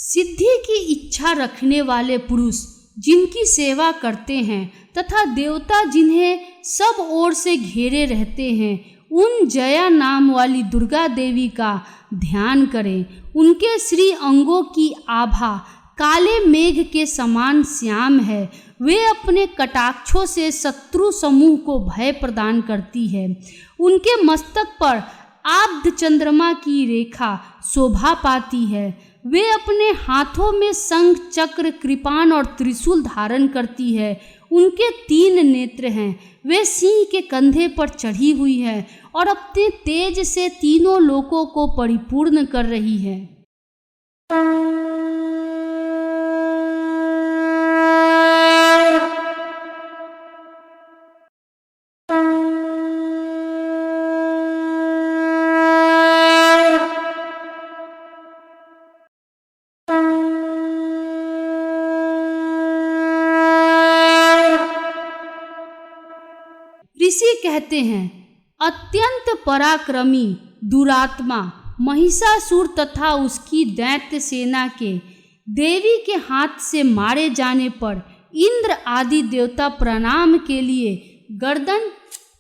सिद्धि की इच्छा रखने वाले पुरुष जिनकी सेवा करते हैं तथा देवता जिन्हें सब ओर से घेरे रहते हैं, उन जया नाम वाली दुर्गा देवी का ध्यान करें। उनके श्री अंगों की आभा काले मेघ के समान श्याम है। वे अपने कटाक्षों से शत्रु समूह को भय प्रदान करती है। उनके मस्तक पर आब्ध चंद्रमा की रेखा शोभा पाती है। वे अपने हाथों में शंख, चक्र, कृपाण और त्रिशूल धारण करती है। उनके 3 नेत्र हैं। वे सिंह के कंधे पर चढ़ी हुई है और अपने तेज से तीनों लोकों को परिपूर्ण कर रही है। ऋषि कहते हैं, अत्यंत पराक्रमी दुरात्मा महिषासुर तथा उसकी दैत्य सेना के देवी के हाथ से मारे जाने पर इंद्र आदि देवता प्रणाम के लिए गर्दन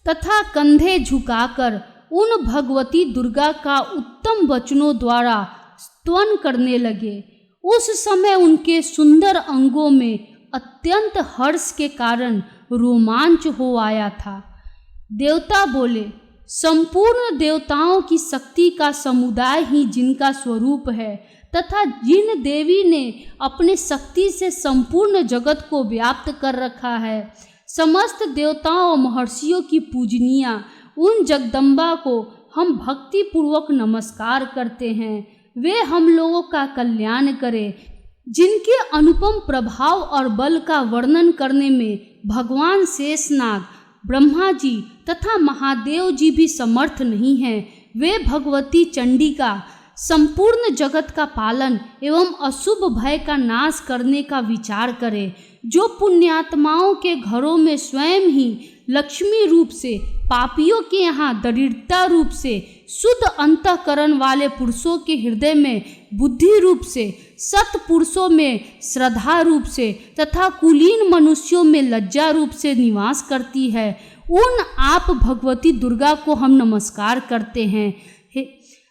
तथा कंधे झुकाकर उन भगवती दुर्गा का उत्तम वचनों द्वारा स्तवन करने लगे। उस समय उनके सुंदर अंगों में अत्यंत हर्ष के कारण रोमांच हो आया था। देवता बोले, संपूर्ण देवताओं की शक्ति का समुदाय ही जिनका स्वरूप है तथा जिन देवी ने अपने शक्ति से संपूर्ण जगत को व्याप्त कर रखा है, समस्त देवताओं और महर्षियों की पूजनीया उन जगदम्बा को हम भक्ति पूर्वक नमस्कार करते हैं। वे हम लोगों का कल्याण करें। जिनके अनुपम प्रभाव और बल का वर्णन करने में भगवान शेषनाग, ब्रह्मा जी तथा महादेव जी भी समर्थ नहीं हैं, वे भगवती चंडिका संपूर्ण जगत का पालन एवं अशुभ भय का नाश करने का विचार करें। जो पुण्यात्माओं के घरों में स्वयं ही लक्ष्मी रूप से, पापियों के यहाँ दरिद्रता रूप से, शुद्ध अंतःकरण वाले पुरुषों के हृदय में बुद्धि रूप से, सत पुरुषों में श्रद्धा रूप से तथा कुलीन मनुष्यों में लज्जा रूप से निवास करती है, उन आप भगवती दुर्गा को हम नमस्कार करते हैं।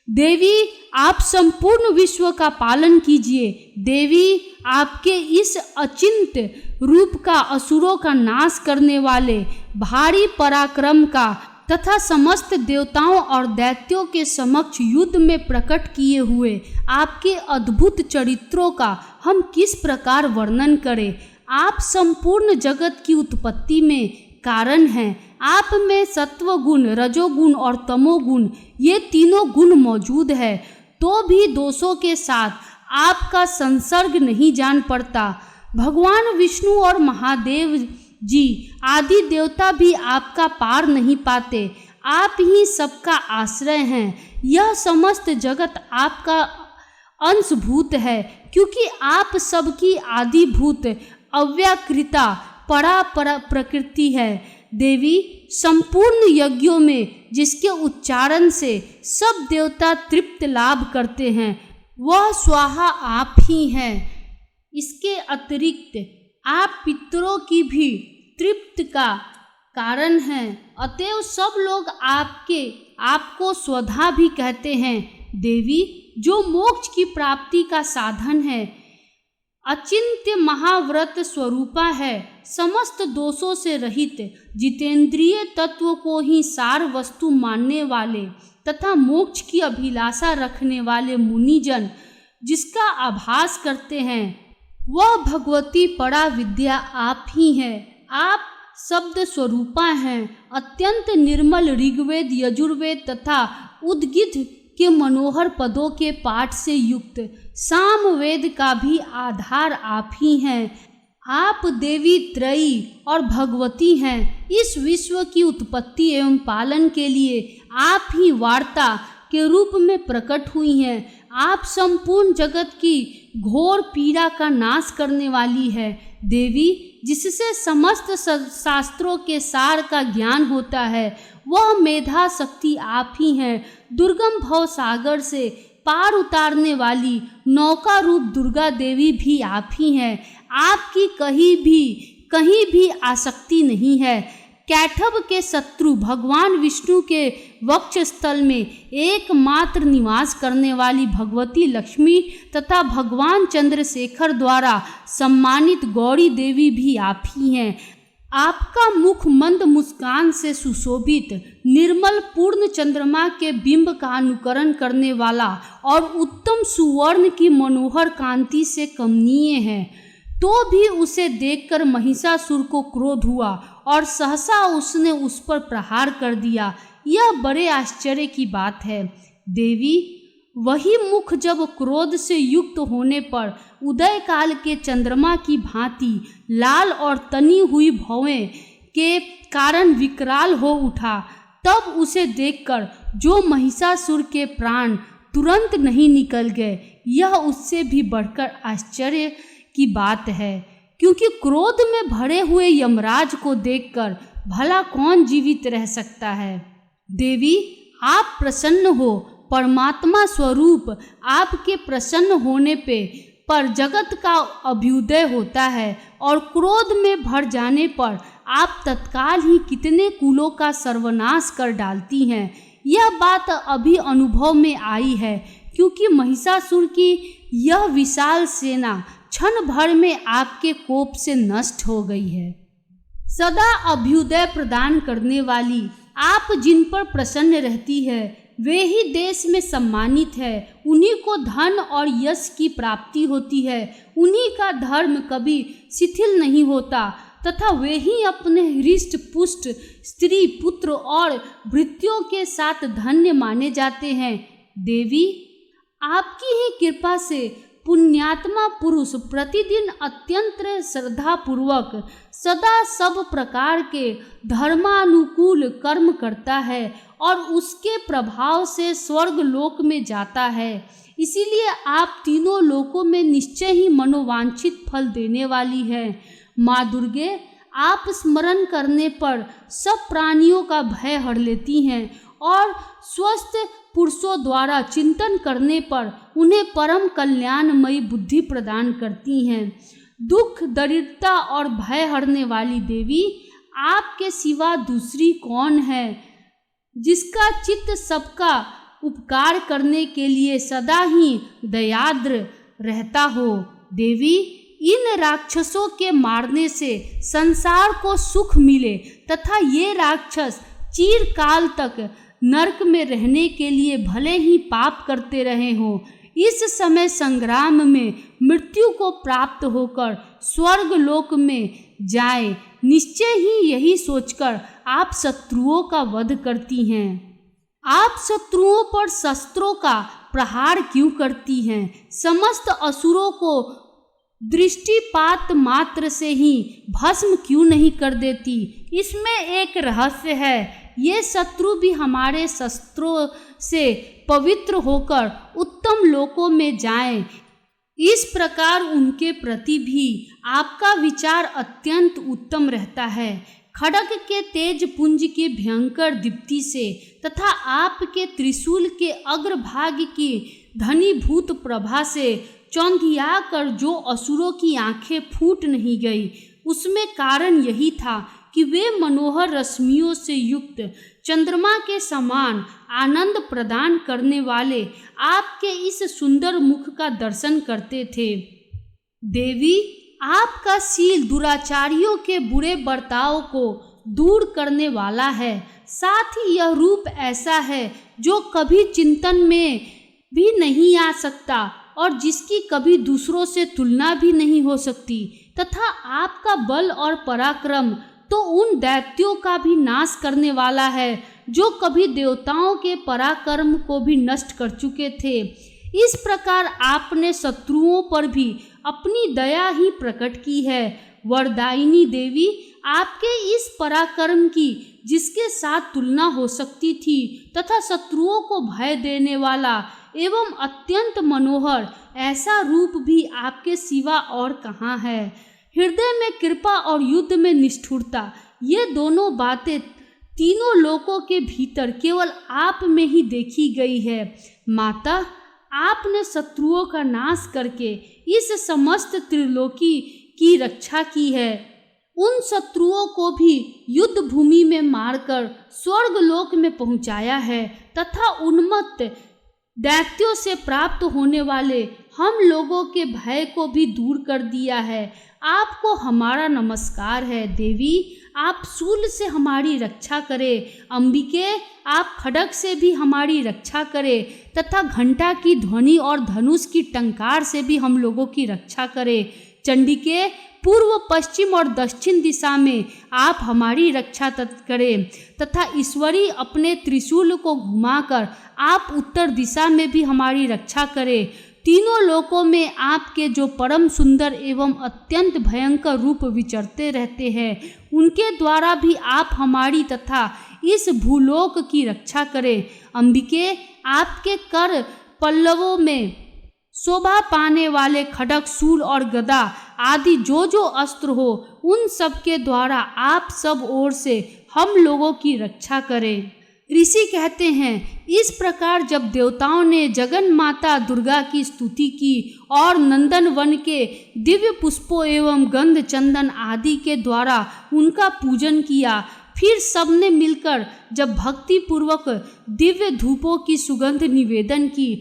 देवी, आप संपूर्ण विश्व का पालन कीजिए। देवी, आपके इस अचिंत्य रूप का असुरों का नाश करने वाले भारी पराक्रम का तथा समस्त देवताओं और दैत्यों के समक्ष युद्ध में प्रकट किए हुए आपके अद्भुत चरित्रों का हम किस प्रकार वर्णन करें। आप संपूर्ण जगत की उत्पत्ति में कारण हैं। आप में सत्व गुण, रजोगुण और तमोगुण ये तीनों गुण मौजूद है, तो भी दोषों के साथ आपका संसर्ग नहीं जान पड़ता। भगवान विष्णु और महादेव जी आदि देवता भी आपका पार नहीं पाते। आप ही सबका आश्रय हैं। यह समस्त जगत आपका अंशभूत है, क्योंकि आप सबकी आदिभूत अव्याकृता परा प्रकृति है। देवी, संपूर्ण यज्ञों में जिसके उच्चारण से सब देवता तृप्त लाभ करते हैं, वह स्वाहा आप ही हैं। इसके अतिरिक्त आप पितरों की भी तृप्त का कारण हैं। अतएव सब लोग आपको स्वधा भी कहते हैं। देवी, जो मोक्ष की प्राप्ति का साधन है, अचिंत्य महाव्रत स्वरूपा है, समस्त दोषों से रहित, जितेंद्रिय तत्व को ही सार वस्तु मानने वाले तथा मोक्ष की अभिलाषा रखने वाले मुनिजन जिसका आभास करते हैं, वह भगवती परा विद्या आप ही हैं। आप शब्द स्वरूपा हैं। अत्यंत निर्मल ऋग्वेद, यजुर्वेद तथा उद्गीत के मनोहर पदों के पाठ से युक्त सामवेद का भी आधार आप ही हैं। आप देवी त्रयी और भगवती हैं। इस विश्व की उत्पत्ति एवं पालन के लिए आप ही वार्ता के रूप में प्रकट हुई हैं। आप संपूर्ण जगत की घोर पीड़ा का नाश करने वाली है। देवी, जिससे समस्त शास्त्रों के सार का ज्ञान होता है, वह मेधा शक्ति आप ही हैं। दुर्गम भव सागर से पार उतारने वाली नौका रूप दुर्गा देवी भी आप ही हैं। आपकी कहीं भी आसक्ति नहीं है। कैटभ के शत्रु भगवान विष्णु के वक्षस्थल में एकमात्र निवास करने वाली भगवती लक्ष्मी तथा भगवान चंद्रशेखर द्वारा सम्मानित गौरी देवी भी आप ही हैं। आपका मुख मंद मुस्कान से सुशोभित निर्मल पूर्ण चंद्रमा के बिंब का अनुकरण करने वाला और उत्तम सुवर्ण की मनोहर कांति से कमनीय है। तो भी उसे देखकर महिषासुर को क्रोध हुआ और सहसा उसने उस पर प्रहार कर दिया। यह बड़े आश्चर्य की बात है देवी। वही मुख जब क्रोध से युक्त होने पर उदय काल के चंद्रमा की भांति लाल और तनी हुई भौवें के कारण विकराल हो उठा, तब उसे देखकर जो महिषासुर के प्राण तुरंत नहीं निकल गए, यह उससे भी बढ़कर आश्चर्य की बात है। क्योंकि क्रोध में भरे हुए यमराज को देखकर भला कौन जीवित रह सकता है। देवी आप प्रसन्न हो। परमात्मा स्वरूप आपके प्रसन्न होने पर जगत का अभ्युदय होता है और क्रोध में भर जाने पर आप तत्काल ही कितने कुलों का सर्वनाश कर डालती हैं। यह बात अभी अनुभव में आई है, क्योंकि महिषासुर की यह विशाल सेना क्षण भर में आपके कोप से नष्ट हो गई है। सदा अभ्युदय प्रदान करने वाली आप जिन पर प्रसन्न रहती है वे ही देश में सम्मानित है। उन्हीं को धन और यश की प्राप्ति होती है। उन्हीं का धर्म कभी शिथिल नहीं होता तथा वे ही अपने हृष्ट पुष्ट स्त्री पुत्र और भृत्यों के साथ धन्य माने जाते हैं। देवी आपकी ही कृपा से पुण्यात्मा पुरुष प्रतिदिन अत्यंत श्रद्धा पूर्वक सदा सब प्रकार के धर्मानुकूल कर्म करता है और उसके प्रभाव से स्वर्ग लोक में जाता है। इसीलिए आप तीनों लोकों में निश्चय ही मनोवांछित फल देने वाली है। माँ दुर्गे आप स्मरण करने पर सब प्राणियों का भय हर लेती हैं और स्वस्थ पुरुषों द्वारा चिंतन करने पर उन्हें परम कल्याणमयी बुद्धि प्रदान करती हैं। दुख दरिद्रता और भय हरने वाली देवी आपके सिवा दूसरी कौन है, जिसका चित्त सबका उपकार करने के लिए सदा ही दयाद्र रहता हो। देवी इन राक्षसों के मारने से संसार को सुख मिले तथा ये राक्षस चिरकाल तक नरक में रहने के लिए भले ही पाप करते रहे हों, इस समय संग्राम में मृत्यु को प्राप्त होकर स्वर्ग लोक में जाए, निश्चय ही यही सोचकर आप शत्रुओं का वध करती हैं। आप शत्रुओं पर शस्त्रों का प्रहार क्यों करती हैं? समस्त असुरों को दृष्टिपात मात्र से ही भस्म क्यों नहीं कर देती? इसमें एक रहस्य है। ये शत्रु भी हमारे शस्त्रों से पवित्र होकर उत्तम लोकों में जाएं। इस प्रकार उनके प्रति भी आपका विचार अत्यंत उत्तम रहता है। खड्ग के तेज पुंज की भयंकर दीप्ति से तथा आपके त्रिशूल के अग्रभाग की धनीभूत प्रभा से चौंधिया कर जो असुरों की आंखें फूट नहीं गई, उसमें कारण यही था कि वे मनोहर रश्मियों से युक्त चंद्रमा के समान आनंद प्रदान करने वाले आपके इस सुंदर मुख का दर्शन करते थे। देवी आपका शील दुराचारियों के बुरे बर्ताव को दूर करने वाला है। साथ ही यह रूप ऐसा है जो कभी चिंतन में भी नहीं आ सकता और जिसकी कभी दूसरों से तुलना भी नहीं हो सकती, तथा आपका बल और पराक्रम तो उन दैत्यों का भी नाश करने वाला है जो कभी देवताओं के पराक्रम को भी नष्ट कर चुके थे। इस प्रकार आपने शत्रुओं पर भी अपनी दया ही प्रकट की है। वरदायिनी देवी आपके इस पराक्रम की जिसके साथ तुलना हो सकती थी तथा शत्रुओं को भय देने वाला एवं अत्यंत मनोहर ऐसा रूप भी आपके सिवा और कहाँ है। हृदय में कृपा और युद्ध में निष्ठुरता, ये दोनों बातें तीनों लोकों के भीतर केवल आप में ही देखी गई है। माता आपने शत्रुओं का नाश करके इस समस्त त्रिलोकी की रक्षा की है। उन शत्रुओं को भी युद्ध भूमि में मारकर स्वर्ग लोक में पहुंचाया है तथा उन्मत्त दैत्यों से प्राप्त होने वाले हम लोगों के भय को भी दूर कर दिया है। आपको हमारा नमस्कार है देवी। आप शूल से हमारी रक्षा करें। अंबिके, आप खड्ग से भी हमारी रक्षा करें तथा घंटा की ध्वनि और धनुष की टंकार से भी हम लोगों की रक्षा करें। चंडिके, पूर्व, पश्चिम और दक्षिण दिशा में आप हमारी रक्षा करें तथा ईश्वरी अपने त्रिशूल को घुमाकर आप उत्तर दिशा में भी हमारी रक्षा करें। तीनों लोकों में आपके जो परम सुंदर एवं अत्यंत भयंकर रूप विचरते रहते हैं, उनके द्वारा भी आप हमारी तथा इस भूलोक की रक्षा करें। अंबिके, आपके कर पल्लवों में शोभा पाने वाले खड्ग, शूल और गदा आदि जो जो अस्त्र हो, उन सब के द्वारा आप सब ओर से हम लोगों की रक्षा करें। ऋषि कहते हैं, इस प्रकार जब देवताओं ने जगन माता दुर्गा की स्तुति की और नंदन वन के दिव्य पुष्पों एवं गंध चंदन आदि के द्वारा उनका पूजन किया, फिर सबने मिलकर जब भक्ति पूर्वक दिव्य धूपों की सुगंध निवेदन की,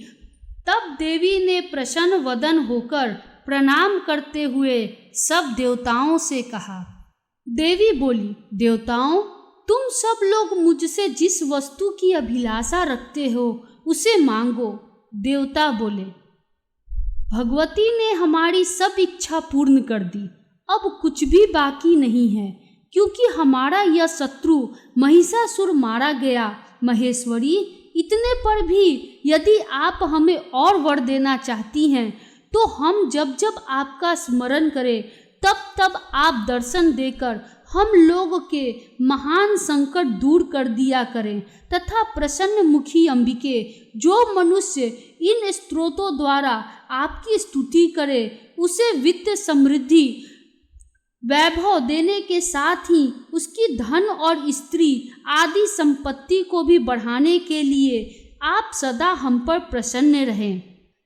तब देवी ने प्रसन्न वदन होकर प्रणाम करते हुए सब देवताओं से कहा। देवी बोली, देवताओं, तुम सब लोग मुझसे जिस वस्तु की अभिलाषा रखते हो उसे मांगो। देवता बोले, भगवती ने हमारी सब इच्छा पूर्ण कर दी, अब कुछ भी बाकी नहीं है, क्योंकि हमारा यह शत्रु महिषासुर मारा गया। महेश्वरी, इतने पर भी यदि आप हमें और वर देना चाहती हैं, तो हम जब जब आपका स्मरण करें तब तब आप दर्शन देकर हम लोग के महान संकट दूर कर दिया करें तथा प्रसन्न मुखी अंबिके, जो मनुष्य इन स्तोत्रों द्वारा आपकी स्तुति करे, उसे वित्त, समृद्धि, वैभव देने के साथ ही उसकी धन और स्त्री आदि संपत्ति को भी बढ़ाने के लिए आप सदा हम पर प्रसन्न रहें।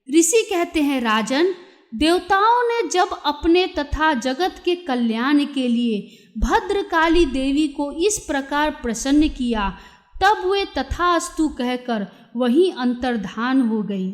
ऋषि कहते हैं, राजन, देवताओं ने जब अपने तथा जगत के कल्याण के लिए भद्रकाली देवी को इस प्रकार प्रसन्न किया, तब वे तथास्तु कहकर वहीं अंतर्धान हो गई।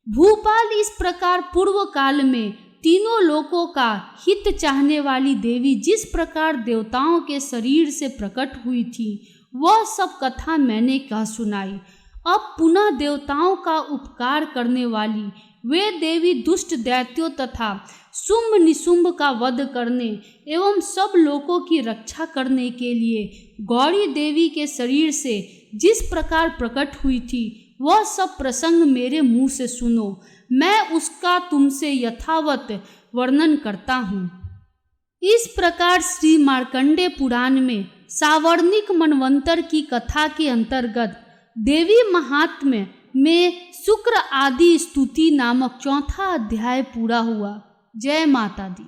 भूपाल, इस प्रकार पूर्व काल में तीनों लोकों का हित चाहने वाली देवी जिस प्रकार देवताओं के शरीर से प्रकट हुई थी, वह सब कथा मैंने कह सुनाई। अब पुनः देवताओं का उपकार करने वाली वे देवी दुष्ट दैत्यों तथा शुंभ निशुंभ का वध करने एवं सब लोकों की रक्षा करने के लिए गौरी देवी के शरीर से जिस प्रकार प्रकट हुई थी, वह सब प्रसंग मेरे मुंह से सुनो। मैं उसका तुमसे यथावत वर्णन करता हूँ। इस प्रकार श्री मार्कंडेय पुराण में सावर्णिक मनवंतर की कथा के अंतर्गत देवी महात्म्य में शुक्र आदि स्तुति नामक 4वां अध्याय पूरा हुआ। जय माता दी।